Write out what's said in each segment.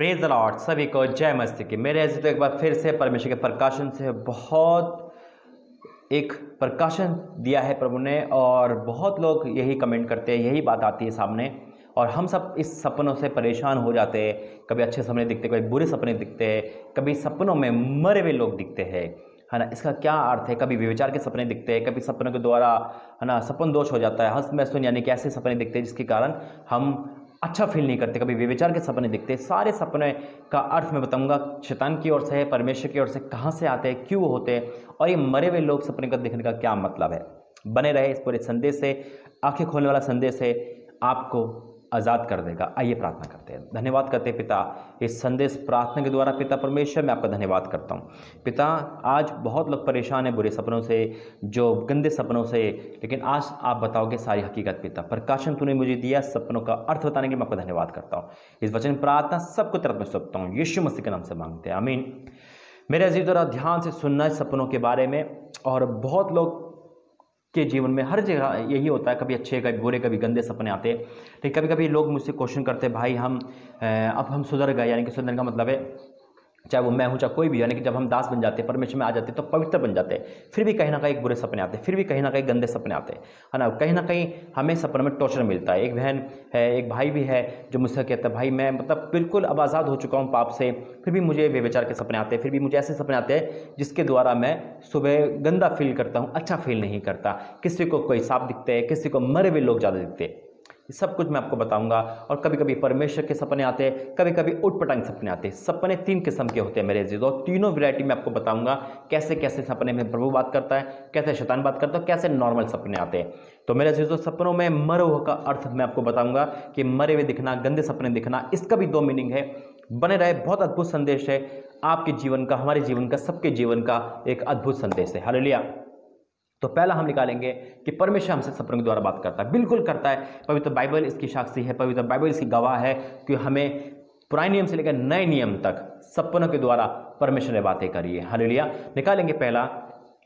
Praise the Lord. सभी को जय मसीह की। मेरे ऐसे तो एक बार फिर से परमेश्वर के प्रकाशन से बहुत एक प्रकाशन दिया है प्रभु ने, और बहुत लोग यही कमेंट करते हैं, यही बात आती है सामने, और हम सब इस सपनों से परेशान हो जाते हैं। कभी अच्छे सपने दिखते, कभी बुरे सपने दिखते हैं, कभी सपनों में मरे हुए लोग दिखते हैं, है ना। इसका क्या अर्थ है? कभी व्यभिचार के सपने दिखते हैं, कभी सपनों के द्वारा, है ना, सपन दोष हो जाता है, हंस मैथुन यानी कि ऐसे सपने दिखते हैं जिसके कारण हम अच्छा फील नहीं करते। कभी व्यभिचार के सपने दिखते हैं। सारे सपने का अर्थ मैं बताऊंगा, शैतान की ओर से है, परमेश्वर की ओर से, कहाँ से आते हैं, क्यों होते हैं, और ये मरे हुए लोग सपने का देखने का क्या मतलब है। बने रहे इस पूरे संदेश से। आंखें खोलने वाला संदेश है, आपको आज़ाद कर देगा। आइए प्रार्थना करते हैं। धन्यवाद करते हैं पिता, इस संदेश प्रार्थना के द्वारा। पिता परमेश्वर, मैं आपका धन्यवाद करता हूँ पिता। आज बहुत लोग परेशान हैं बुरे सपनों से, जो गंदे सपनों से, लेकिन आज आप बताओगे सारी हकीकत पिता। प्रकाशन तूने मुझे दिया, सपनों का अर्थ बताने के लिए मैं आपका धन्यवाद करता हूँ। इस वचन प्रार्थना सबको तरफ में सौंपता हूँ, यीशु मसीह के नाम से मांगते हैं, आमीन। मेरे अजीज, जरा ध्यान से सुनना है सपनों के बारे में। और बहुत लोग के जीवन में हर जगह यही होता है, कभी अच्छे, कभी बुरे, कभी गंदे सपने आते हैं। लेकिन कभी कभी लोग मुझसे क्वेश्चन करते हैं, भाई अब हम सुधर गए, यानी कि सुधरने का मतलब है, चाहे वो मैं हूँ चाहे कोई भी, यानी कि जब हम दास बन जाते हैं, परमेश्वर में आ जाते हैं, तो पवित्र बन जाते हैं, फिर भी कहीं ना कहीं बुरे सपने आते हैं, फिर भी कहीं ना कहीं गंदे सपने आते हैं, है ना। कहीं ना कहीं हमें सपने में टॉर्चर मिलता है। एक बहन है, एक भाई भी है, जो मुझसे कहता है, भाई मैं मतलब बिल्कुल अब आज़ाद हो चुका हूँ पाप से, फिर भी मुझे व्यभिचार के सपने आते हैं, फिर भी मुझे ऐसे सपने आते हैं जिसके द्वारा मैं सुबह गंदा फील करता हूँ, अच्छा फील नहीं करता। किसी को कोई सांप दिखते हैं, किसी को मरे हुए लोग ज़्यादा दिखते हैं। सब कुछ मैं आपको बताऊंगा। और कभी कभी परमेश्वर के सपने आते हैं, कभी कभी उटपटांग सपने आते हैं। सपने 3 किस्म के होते हैं मेरे अजीजों, और तीनों वैरायटी में आपको बताऊंगा कैसे कैसे सपने में प्रभु बात करता है, कैसे शैतान बात करता है, कैसे नॉर्मल सपने आते हैं। तो मेरे अजीजों, सपनों में मरे हुए का अर्थ मैं आपको बताऊंगा कि मरे हुए दिखना, गंदे सपने दिखना, इसका भी 2 मीनिंग है। बने रहे, बहुत अद्भुत संदेश है आपके जीवन का, हमारे जीवन का, सबके जीवन का एक अद्भुत संदेश है। हालेलुया। तो पहला हम निकालेंगे कि परमेश्वर हमसे सपनों के द्वारा बात करता है। बिल्कुल करता है। पवित्र बाइबल इसकी साक्षी है, पवित्र बाइबल इसकी गवाह है कि हमें पुराने नियम से लेकर नए नियम तक सपनों के द्वारा परमेश्वर ने बातें करी है। हालेलुया। निकालेंगे पहला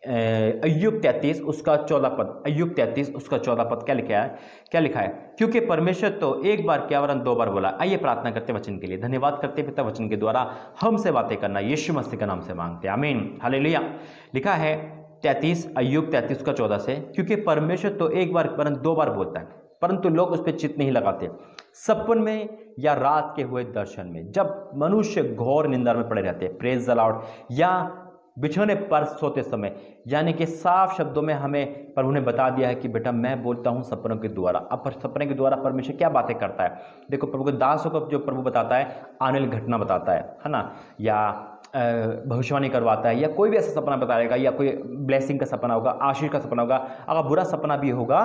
अय्यूब 33 उसका 14 पद। अय्यूब 33 उसका 14 पद क्या लिखा है? क्या लिखा है? क्योंकि परमेश्वर तो एक बार क्या वरन 2 बार बोला। आइए प्रार्थना करते वचन के लिए। धन्यवाद करते पिता, वचन के द्वारा हमसे बातें करना, यीशु मसीह के नाम से मांगते हैं, आमीन। हालेलुया। लिखा है 33 अय्यूब 33 का 14 से, क्योंकि परमेश्वर तो एक बार वरन 2 बार बोलता है, परंतु लोग उस पर चित्त नहीं लगाते। सपन में या रात के हुए दर्शन में, जब मनुष्य घोर निंदा में पड़े रहते हैं, प्रेज द लॉर्ड, या बिछोने पर सोते समय, यानी कि साफ शब्दों में हमें प्रभु ने बता दिया है कि बेटा मैं बोलता हूं सपनों के द्वारा। अब सपने के द्वारा परमेश्वर क्या बातें करता है? देखो, प्रभु के दासों को जो प्रभु बताता है, आने वाली घटना बताता है ना, या भविष्यवाणी करवाता है, या कोई भी ऐसा सपना बताएगा, या कोई ब्लेसिंग का सपना होगा, आशीष का सपना होगा। अगर बुरा सपना भी होगा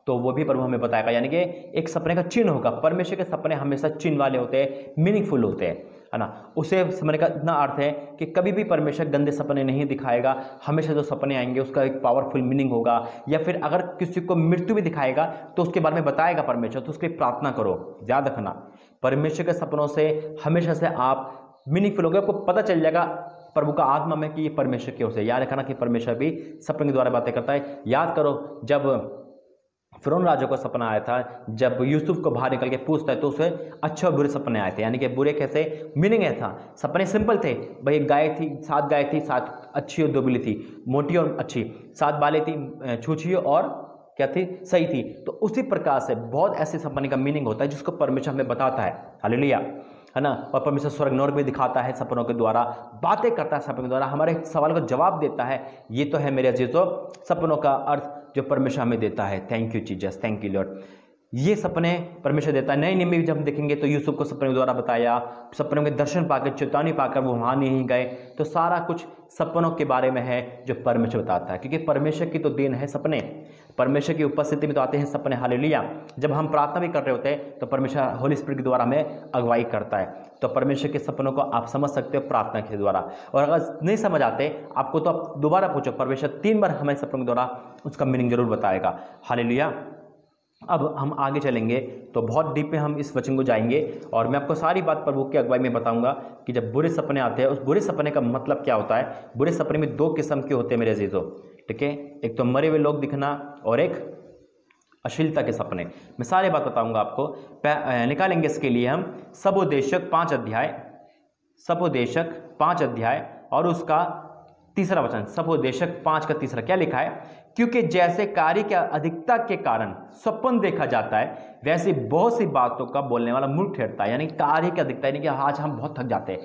तो वो भी प्रभु हमें बताएगा, यानी कि एक सपने का चिन्ह होगा। परमेश्वर के सपने हमेशा चिन्ह वाले होते हैं, मीनिंगफुल होते हैं, है ना। उसे समझने का इतना अर्थ है कि कभी भी परमेश्वर गंदे सपने नहीं दिखाएगा। हमेशा जो सपने आएंगे उसका एक पावरफुल मीनिंग होगा। या फिर अगर किसी को मृत्यु भी दिखाएगा तो उसके बारे में बताएगा परमेश्वर, तो उसके लिए प्रार्थना करो। याद रखना, परमेश्वर के सपनों से हमेशा से आप मीनिंगफुल होंगे, आपको पता चल जाएगा प्रभु का आत्मा में कि ये परमेश्वर की ओर से। याद रखना कि परमेश्वर भी सपने के द्वारा बातें करता है। याद करो, जब फिरौन राजा को सपना आया था, जब यूसुफ को बाहर निकल के पूछता है तो उसे अच्छे और बुरे सपने आए थे। यानी कि बुरे कैसे, मीनिंग है था, सपने सिंपल थे। भाई गाय थी, 7 गाय थी, 7 अच्छी और 2 बिल्ली थी, मोटी और अच्छी, 7 बालें थी, छूछी और क्या थी, सही थी। तो उसी प्रकार से बहुत ऐसे सपने का मीनिंग होता है जिसको परमेश्वर हमें बताता है। हालेलुया, है ना। और परमेश्वर स्वर्ग नरक में दिखाता है, सपनों के द्वारा बातें करता है, सपनों के द्वारा हमारे सवाल का जवाब देता है। ये तो है मेरे अजीजों सपनों का अर्थ जो परमेश्वर हमें देता है। Thank you Jesus, thank you Lord. ये सपने परमेश्वर देता है। नए नियम में जब हम देखेंगे तो यूसुफ को सपने के द्वारा बताया, सपनों के दर्शन पाकर, चेतावनी पाकर वो वहाँ नहीं गए। तो सारा कुछ सपनों के बारे में है जो परमेश्वर बताता है, क्योंकि परमेश्वर की तो देन है सपने। परमेश्वर की उपस्थिति में तो आते हैं सपने। हालेलुया। जब हम प्रार्थना भी कर रहे होते हैं तो परमेश्वर होली स्पिरिट के द्वारा हमें अगुवाई करता है। तो परमेश्वर के सपनों को आप समझ सकते हो प्रार्थना के द्वारा। और अगर नहीं समझ आते आपको तो आप दोबारा पूछो, परमेश्वर 3 बार हमें सपनों के द्वारा उसका मीनिंग जरूर बताएगा। हालेलुया। अब हम आगे चलेंगे तो बहुत डीप में हम इस वचन को जाएंगे, और मैं आपको सारी बात प्रभु की अगुवाई में बताऊंगा कि जब बुरे सपने आते हैं उस बुरे सपने का मतलब क्या होता है। बुरे सपने में 2 किस्म के होते हैं मेरे अजीजों, ठीक है। एक तो मरे हुए लोग दिखना और एक अश्लीलता के सपने, मैं सारे बात बताऊंगा आपको। निकालेंगे इसके लिए हम सबोदेशक 5 अध्याय, सबोदेशक 5 अध्याय और उसका तीसरा वचन। सबोदेशक 5 का तीसरा क्या लिखा है? क्योंकि जैसे कार्य की अधिकता के कारण सपन देखा जाता है, वैसे बहुत सी बातों का बोलने वाला मूर्ख ठहरता है। यानी कार्य की अधिकता, यानी कि आज हम बहुत थक जाते हैं।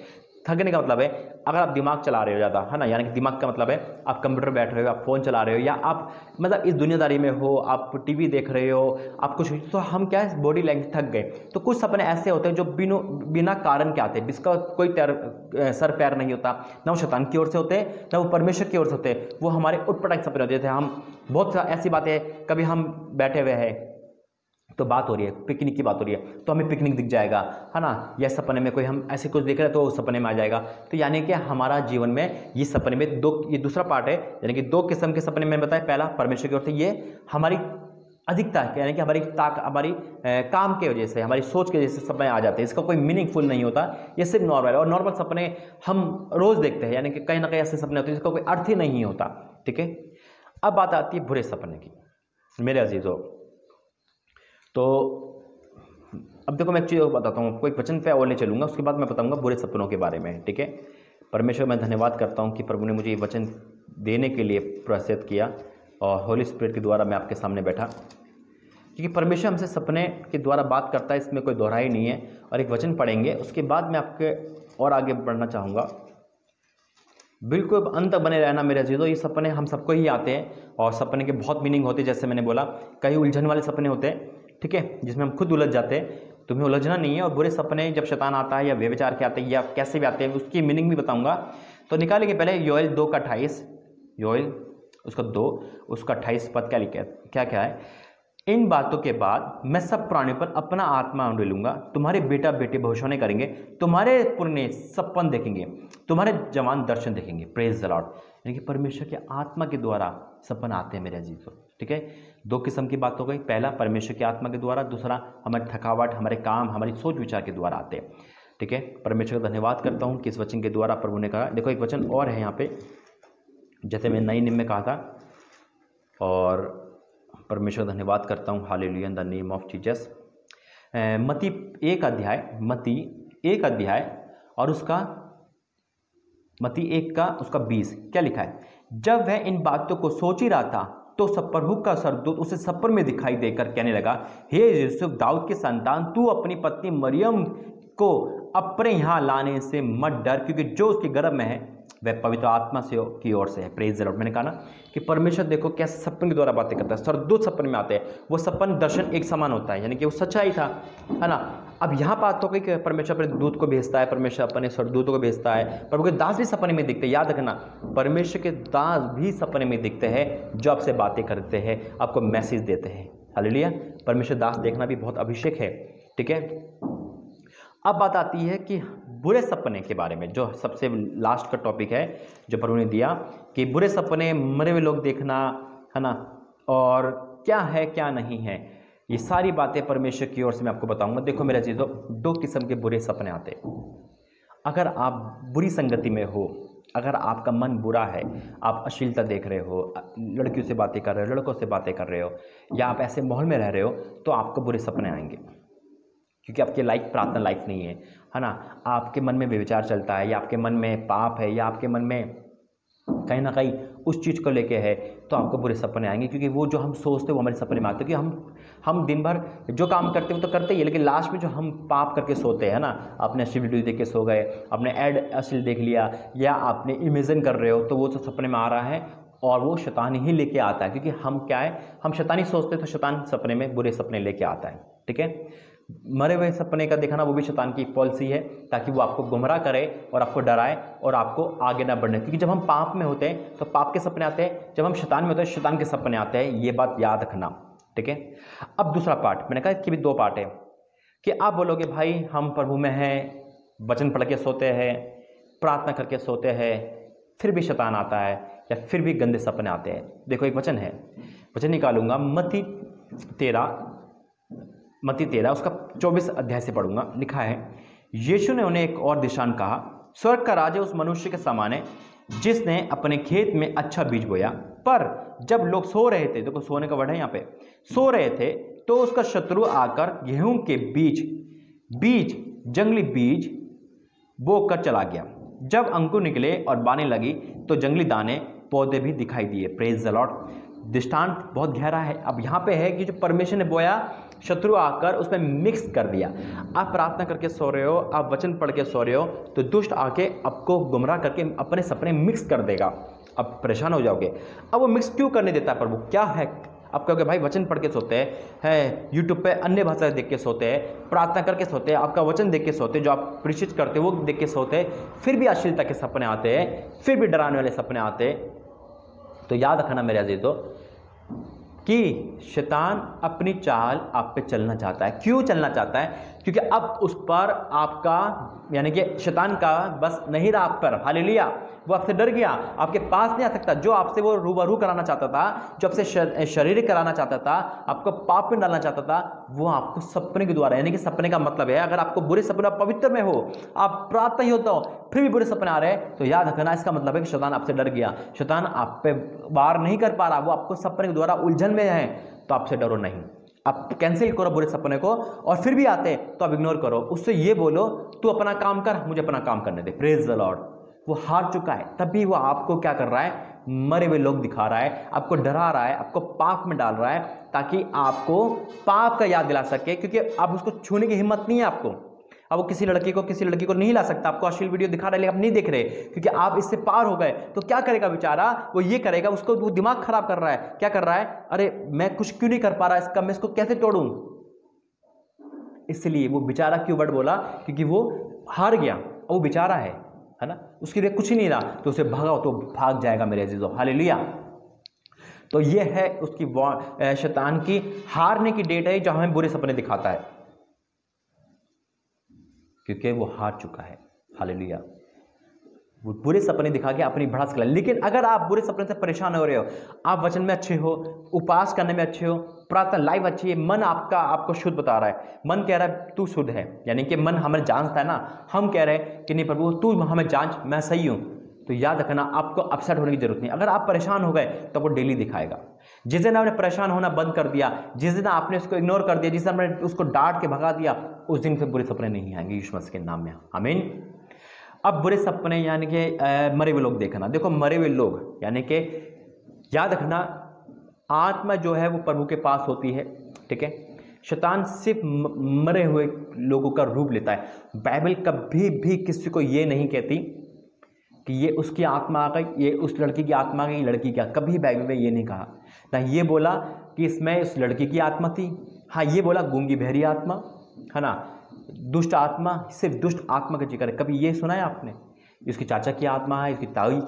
थकने का मतलब है अगर आप दिमाग चला रहे हो ज़्यादा, है ना, यानी कि दिमाग का मतलब है आप कंप्यूटर बैठ रहे हो, आप फ़ोन चला रहे हो, या आप मतलब इस दुनियादारी में हो, आप टीवी देख रहे हो, आप कुछ, तो हम क्या है बॉडी लैंग्वेज थक गए। तो कुछ सपने ऐसे होते हैं जो बिना कारण के आते हैं, जिसका कोई सर पैर नहीं होता, ना वो शैतान की ओर से होते हैं ना वो परमेश्वर की ओर से होते हैं, वो हमारे उटपटांग सपने होते थे। हम बहुत ऐसी बातें, कभी हम बैठे हुए हैं तो बात हो रही है, पिकनिक की बात हो रही है, तो हमें पिकनिक दिख जाएगा, है ना, या सपने में कोई हम ऐसे कुछ देख रहे हैं तो सपने में आ जाएगा। तो यानी कि हमारा जीवन में ये सपने में ये दूसरा पार्ट है, यानी कि 2 किस्म के सपने मैंने बताया। पहला परमेश्वर की ओर से, ये हमारी अधिकता है, यानी कि हमारी काम के वजह से, हमारी सोच के वजह से सपने आ जाते हैं। इसका कोई मीनिंगफुल नहीं होता, ये सिर्फ नॉर्मल है। और नॉर्मल सपने हम रोज देखते हैं, यानी कि कहीं ना कहीं ऐसे सपने होते हैं जिसका कोई अर्थ ही नहीं होता। ठीक है, अब बात आती है बुरे सपने की, मेरे अजीजों। तो अब देखो मैं एक चीज़ बताता हूँ आपको, एक वचन पे और ले चलूँगा, उसके बाद मैं बताऊँगा बुरे सपनों के बारे में। ठीक है, परमेश्वर मैं धन्यवाद करता हूँ कि प्रभु ने मुझे ये वचन देने के लिए प्रोत्साहित किया और होली स्पिरिट के द्वारा मैं आपके सामने बैठा, क्योंकि परमेश्वर हमसे सपने के द्वारा बात करता है, इसमें कोई दोहराई नहीं है। और एक वचन पढ़ेंगे, उसके बाद मैं आपके और आगे बढ़ना चाहूँगा। बिल्कुल अंत तक बने रहना मेरे अजीजों। ये सपने हम सबको ही आते हैं और सपने के बहुत मीनिंग होते हैं, जैसे मैंने बोला कई उलझन वाले सपने होते हैं, ठीक है, जिसमें हम खुद उलझ जाते हैं। तुम्हें उलझना नहीं है। और बुरे सपने जब शैतान आता है या व्यभिचार के आते हैं या कैसे भी आते हैं, उसकी मीनिंग भी बताऊंगा। तो निकालेंगे पहले योएल 2 का 28, योएल उसका 2 उसका 28 पद क्या लिखा है, क्या है? इन बातों के बाद मैं सब प्राणियों पर अपना आत्मा उंडेलूंगा, तुम्हारे बेटा बेटे भविष्यवाणी करेंगे, तुम्हारे पुरने सपन देखेंगे, तुम्हारे जवान दर्शन देखेंगे। Praise the Lord. यानी कि परमेश्वर के आत्मा के द्वारा सपन आते हैं मेरे अजीजों। ठीक है, 2 किस्म की बात हो गई। पहला परमेश्वर की आत्मा के द्वारा, दूसरा हमारी थकावट, हमारे काम, हमारी सोच विचार के द्वारा आते हैं। ठीक है, परमेश्वर का धन्यवाद करता हूँ कि इस वचन के द्वारा प्रभु ने कहा। देखो एक वचन और है यहाँ पे, जैसे मैं नई नियम में कहा था, और परमेश्वर धन्यवाद करता हूँ, hallelujah in the name of Jesus. मत्ती 1 अध्याय और उसका मत्ती 1 का उसका 20 क्या लिखा है? जब वह इन बातों को सोच ही रहा था तो सब प्रभु का स्वर्गदूत उसे सपन में दिखाई देकर कहने लगा, हे यूसुफ दाऊद के संतान, तू अपनी पत्नी मरियम को अपने यहाँ लाने से मत डर, क्योंकि जो उसके गर्भ में है वह पवित्र आत्मा से की ओर से है। Praise the Lord. मैंने कहा ना कि परमेश्वर देखो कैसे सपन के द्वारा बातें करता है। स्वर्गदूत सपन में आते हैं, वो सपन दर्शन एक समान होता है, यानी कि वो सच्चाई था, है ना। अब यहाँ बात हो गई कि परमेश्वर अपने दूत को भेजता है, परमेश्वर अपने स्वर्गदूतों को भेजता है, प्रभु के दास भी सपने में दिखते हैं। याद रखना, परमेश्वर के दास भी सपने में दिखते हैं, जो आपसे बातें करते हैं, आपको मैसेज देते हैं। हालेलुया। परमेश्वर दास देखना भी बहुत अभिषेक है। ठीक है, अब बात आती है कि बुरे सपने के बारे में, जो सबसे लास्ट का टॉपिक है जो प्रभु ने दिया, कि बुरे सपने, मरे हुए लोग देखना, है ना, और क्या है क्या नहीं है, ये सारी बातें परमेश्वर की ओर से मैं आपको बताऊंगा। देखो मेरे चीज़ों, 2 किस्म के बुरे सपने आते हैं। अगर आप बुरी संगति में हो, अगर आपका मन बुरा है, आप अश्लीलता देख रहे हो, लड़कियों से बातें कर रहे हो, लड़कों से बातें कर रहे हो, या आप ऐसे माहौल में रह रहे हो, तो आपको बुरे सपने आएंगे, क्योंकि आपके प्रार्थना लाइफ नहीं है ना। आपके मन में व्यभिचार चलता है, या आपके मन में पाप है, या आपके मन में कहीं ना कहीं उस चीज़ को लेके है, तो आपको बुरे सपने आएंगे। क्योंकि वो जो हम सोचते हैं वो हमारे सपने में आते हैं। कि हम दिन भर जो काम करते हैं वो तो करते ही है, लेकिन लास्ट में जो हम पाप करके सोते हैं ना, आपने अश्लील वीडियो देख के सो गए, आपने ऐड अश्लील देख लिया, या आपने इमेजिन कर रहे हो, तो वो तो सपने में आ रहा है, और वो शैतान ही लेके आता है। क्योंकि हम क्या है, हम शैतानी सोचते हैं, तो शैतान सपने में बुरे सपने लेके आता है। ठीक है, मरे हुए सपने का देखना वो भी शैतान की पॉलिसी है, ताकि वो आपको गुमराह करे और आपको डराए और आपको आगे ना बढ़ने। क्योंकि जब हम पाप में होते हैं तो पाप के सपने आते हैं, जब हम शैतान में होते हैं शैतान के सपने आते हैं। ये बात याद रखना। ठीक है, अब दूसरा पार्ट, मैंने कहा इसके भी 2 पार्ट है, कि आप बोलोगे भाई हम प्रभु में हैं, वचन पढ़ के सोते हैं, प्रार्थना करके सोते हैं, फिर भी शैतान आता है, या फिर भी गंदे सपने आते हैं। देखो एक वचन है, वचन निकालूंगा, मत्ती 13 उसका 24 अध्याय से पढ़ूंगा। लिखा है, यीशु ने उन्हें एक और दृष्टांत कहा, स्वर्ग का राज्य उस मनुष्य के समान है जिसने अपने खेत में अच्छा बीज बोया। पर जब लोग सो रहे थे, देखो सोने का वर्ड है यहाँ पे, सो रहे थे, तो उसका शत्रु आकर गेहूं के बीज जंगली बीज बो कर चला गया। जब अंकुर निकले और बाने लगी तो जंगली दाने पौधे भी दिखाई दिए। Praise the Lord. दृष्टांत बहुत गहरा है। अब यहाँ पे है कि जो परमेश्वर ने बोया, शत्रु आकर उसमें मिक्स कर दिया। आप प्रार्थना करके सो रहे हो, आप वचन पढ़ के सो रहे हो, तो दुष्ट आके आपको गुमराह करके अपने सपने मिक्स कर देगा। अब परेशान हो जाओगे। अब वो मिक्स क्यों करने देता है प्रभु? क्या है? आप कहोगे भाई वचन पढ़ के सोते हैं, यूट्यूब पे अन्य भाषा देख के सोते हैं, प्रार्थना करके सोते हैं, आपका वचन देख के सोते हैं, जो आप प्रीचित करते हो वो देख के सोते हैं, फिर भी अश्लीलता के सपने आते हैं, फिर भी डराने वाले सपने आते हैं। तो याद रखना मेरे अजीजों कि शैतान अपनी चाल आप पे चलना चाहता है। क्यों चलना चाहता है? क्योंकि अब उस पर आपका, यानी कि शैतान का बस नहीं रहा आप पर। हालेलुया। वो आपसे डर गया, आपके पास नहीं आ सकता। जो आपसे वो रूबरू कराना चाहता था, जो आपसे शारीरिक कराना चाहता था, आपको पाप में डालना चाहता था, वो आपको सपने के द्वारा, यानी कि सपने का मतलब है अगर आपको बुरे सपने, पवित्र में हो, आप प्रार्थना ही होता हो, फिर भी बुरे सपने आ रहे हैं, तो याद रखना इसका मतलब है कि शैतान आपसे डर गया। शैतान आप पे वार नहीं कर पा रहा, वो आपको सपने के द्वारा उलझन में है। तो आपसे डरो नहीं, आप कैंसिल करो बुरे सपने को, और फिर भी आते तो आप इग्नोर करो। उससे ये बोलो तू अपना काम कर, मुझे अपना काम करने दे। Praise the Lord. वो हार चुका है, तभी वो आपको क्या कर रहा है? मरे हुए लोग दिखा रहा है, आपको डरा रहा है, आपको पाप में डाल रहा है, ताकि आपको पाप का याद दिला सके। क्योंकि अब उसको छूने की हिम्मत नहीं है आपको। अब वो किसी लड़की को नहीं ला सकता। आपको अश्लील वीडियो दिखा रहा है, लेकिन आप नहीं देख रहे क्योंकि आप इससे पार हो गए। तो क्या करेगा बेचारा? वो ये करेगा, उसको वो दिमाग खराब कर रहा है। क्या कर रहा है? अरे मैं कुछ क्यों नहीं कर पा रहा इसका, मैं इसको कैसे तोड़ूं? इसलिए वो बेचारा क्यों वर्ड बोला? क्योंकि वो हार गया, वो बेचारा है ना, उसके लिए कुछ ही नहीं रहा। तो उसे भगाओ तो भाग जाएगा मेरे अजीजों। हालेलुया। तो ये है उसकी शैतान की हारने की डेट है, जो हमें बुरे सपने दिखाता है, क्योंकि वो हार चुका है। हालेलुया। वो बुरे सपने दिखा के अपनी भड़ास कर। लेकिन अगर आप बुरे सपने से परेशान हो रहे हो, आप वचन में अच्छे हो, उपास करने में अच्छे हो, प्रार्थना लाइव अच्छी है, मन आपको शुद्ध बता रहा है, मन कह रहा है तू शुद्ध है, यानी कि मन हमें जांचता है ना, हम कह रहे हैं कि नहीं प्रभु तू हमें जांच, मैं सही हूं। तो याद रखना आपको अपसेट होने की जरूरत नहीं। अगर आप परेशान हो गए तो वो डेली दिखाएगा। जिस दिन आपने परेशान होना बंद कर दिया, जिस दिन आपने उसको इग्नोर कर दिया, जिस दिन आपने उसको डांट के भगा दिया, उस दिन से बुरे सपने नहीं आएंगे यीशु मसीह के नाम में। आमीन। अब बुरे सपने यानी कि मरे हुए लोग देखना। देखो मरे हुए लोग यानी कि याद रखना, आत्मा जो है वो प्रभु के पास होती है, ठीक है। शैतान सिर्फ मरे हुए लोगों का रूप लेता है। बाइबल कभी भी किसी को ये नहीं कहती कि ये उसकी आत्मा आ गई, ये उस लड़की की आत्मा आ गई, लड़की क्या, कभी बाइबल में ये नहीं कहा ना। ये बोला कि इसमें उस लड़की की आत्मा थी, हाँ ये बोला गूंगी बहरी आत्मा है ना, दुष्ट आत्मा, सिर्फ दुष्ट आत्मा का जिक्र है। कभी ये सुना है आपने? इसकी चाचा की आत्मा है, इसकी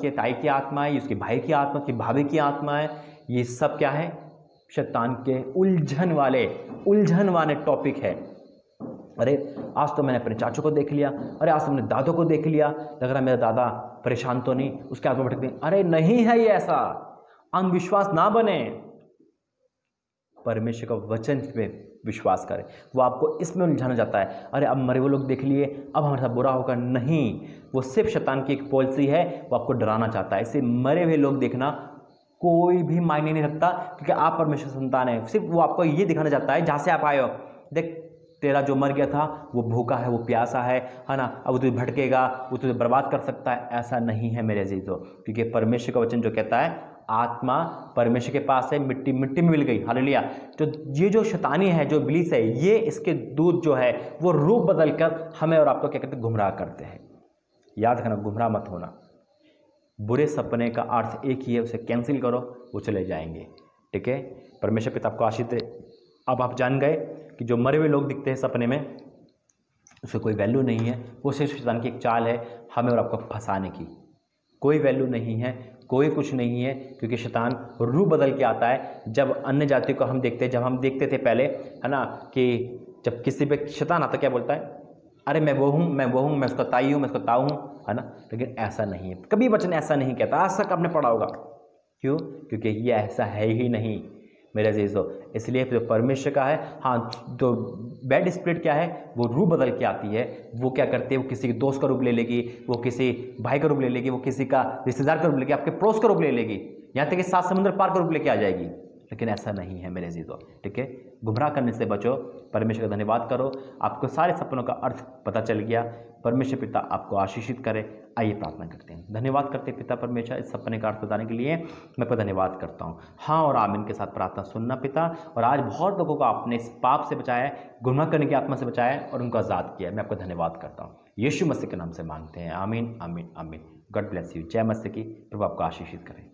ताई की आत्मा है, इसके भाई की आत्मा, इसकी भाभी की आत्मा है। ये सब क्या है? शैतान के उलझन वाले टॉपिक है। अरे आज तो मैंने अपने चाचू को देख लिया, अरे आज तो मैंने दादों को देख लिया, लग रहा मेरा दादा परेशान तो नहीं, उसके आत्मा भटकती। अरे नहीं है ये ऐसा, अंधविश्वास ना बने, परमेश्वर का वचन पे विश्वास करें। वो आपको इसमें उलझाना चाहता है, अरे अब मरे हुए लोग देख लिए, अब हमारे साथ बुरा होगा। नहीं, वो सिर्फ शैतान की एक पॉलिसी है, वो आपको डराना चाहता है। इससे मरे हुए लोग देखना कोई भी मायने नहीं रखता, क्योंकि आप परमेश्वर संतान है। सिर्फ वो आपको ये दिखाना चाहता है, जहाँ से आप आए हो, देख तेरा जो मर गया था वो भूखा है, वो प्यासा है ना, अब तुझे भटकेगा, वो तुझे बर्बाद कर सकता है। ऐसा नहीं है मेरे अजीजों, क्योंकि परमेश्वर का वचन जो कहता है आत्मा परमेश्वर के पास है, मिट्टी मिट्टी में मिल गई। हालेलुया। तो ये जो शैतानी है, जो इब्लीस है, ये इसके दूत जो है वो रूप बदल कर हमें और आपको क्या कहते हैं? गुमराह करते हैं। याद रखना, गुमराह मत होना। बुरे सपने का अर्थ एक ही है, उसे कैंसिल करो, वो चले जाएंगे, ठीक है। परमेश्वर पिता आपको आशीष दे। अब आप जान गए कि जो मरे हुए लोग दिखते हैं सपने में, उससे कोई वैल्यू नहीं है, वो सिर्फ शैतान की एक चाल है हमें और आपको फंसाने की। कोई वैल्यू नहीं है, कोई कुछ नहीं है, क्योंकि शैतान रूप बदल के आता है। जब अन्य जाति को हम देखते हैं, जब हम देखते थे पहले, है ना, कि जब किसी पे शैतान आता क्या बोलता है? अरे मैं वो हूँ, मैं उसका ताई हूँ, मैं उसका ताऊ हूँ, है ना। लेकिन ऐसा नहीं है, कभी वचन ऐसा नहीं कहता। आज तक आपने पढ़ा होगा। क्यों? क्योंकि ये ऐसा है ही नहीं मेरे अजीजों। इसलिए जो परमेश्वर का है, हाँ, जो बैड स्पिरिट क्या है, वो रूप बदल के आती है। वो क्या करती है? वो किसी के दोस्त का रूप ले लेगी, वो किसी भाई का रूप ले लेगी, वो किसी का रिश्तेदार का रूप लेगी, आपके पड़ोस का रूप ले लेगी। यहाँ तक कि 7 समुद्र पार कर लेके आ जाएगी, लेकिन ऐसा नहीं है मेरे अजीजों। ठीक है, गुमराह करने से बचो, परमेश्वर का धन्यवाद करो, आपको सारे सपनों का अर्थ पता चल गया। परमेश्वर पिता आपको आशीषित करे। आइए प्रार्थना करते हैं। धन्यवाद करते पिता परमेश्वर इस सपने का अर्थ बताने के लिए, मैं आपका धन्यवाद करता हूँ। हाँ और आमीन के साथ प्रार्थना सुनना पिता। और आज बहुत लोगों को आपने इस पाप से बचाया है, गुनाह करने की आत्मा से बचाया है और उनको आज़ाद किया है। मैं आपका धन्यवाद करता हूँ, यीशु मसीह के नाम से मांगते हैं, आमीन आमीन आमीन। God bless you. जय मसीह की। प्रभु आपको आशीषित करें।